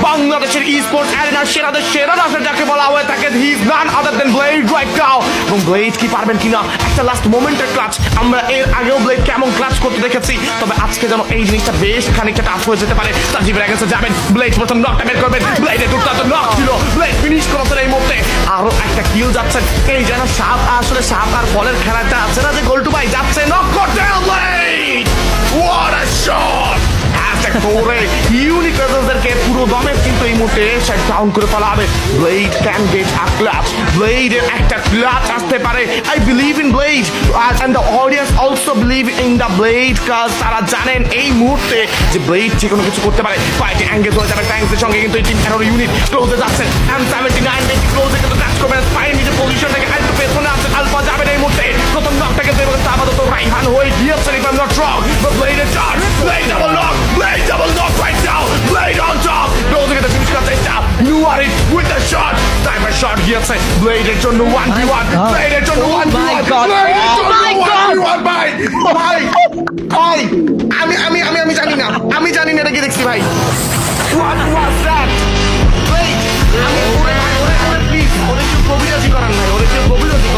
বাংলাদেশের ই-স্পোর্টস অ্যারেনার সেরাদের সেরা রাশার যাকে বলা হয়ে থাকে, he is none other than blade right now. এবং ব্লেড কি পারবেন কিনা একটা লাস্ট মোমেন্টের ক্লাচ, আমরা এর আগেও ব্লেড কেমন ক্লাচ করতে দেখেছি, তবে আজকে যেন এই জিনিসটা বেশ খানিকটা টাফ হয়ে যেতে পারে। তাজিবের আগে যাবেন, ব্লেড প্রথম নকটা বের করবেন, ব্লেডের দুর্দান্ত নক ছিল, ব্লেড ফিনিশ করেছেন এই মুহূর্তে। আরো একটা কিল যাচ্ছেন, এই যেন সাপ আসলে সাপ আর বলের খেলাটা আছে না, যে গোলটু ভাই যাচ্ছে নক করতে, ব্লেড what a shot! ইউনিকর্নদেরকে পুরো দমে কিন্তু এই মুহূর্তে শাট ডাউন করে ফেলা হবে। Blade can get a clutch, ব্লেডের একটা ক্লাচ আসতে পারে। I believe in Blade and the audience also believe in the Blade, কাজ তারা জানেন এই মুহূর্তে যে ব্লেড যে কোনো কিছু করতে পারে। ফাইটে এঙ্গেজ হয়ে যাবে ট্যাঙ্কসের সঙ্গে, কিন্তু এই টিম এরো ইউনিট ক্লোজে যাচ্ছেন, এন্ড 79 বেশি ক্লোজে কিন্তু টাচ করবেন। স্পাইন নিজের পজিশন থেকে আলফা পেছনে আছেন, আলফা যাবেন এই মুহূর্তে। প্রথম নকটা কিন্তু এবার আপাতত রাইহান হয়ে গিয়েছেন, if I am not wrong, but ব্লেডের charge, Blade double knock, Blade double knock right now, Blade on top, Rose get the finish cut it down, Nuari with the shot, sniper shot গিয়েছে, Blade এর জন্য 1v1, Blade এর জন্য 1v1, Blade এর জন্য 1v1, ভাই, আমি জানি না, এটা কি দেখছি ভাই, what was that, Blade, আমি ওরে প্লিজ, ওরে কেউ কবিরাজি করার নাই, ওরে কেউ কবিরাজি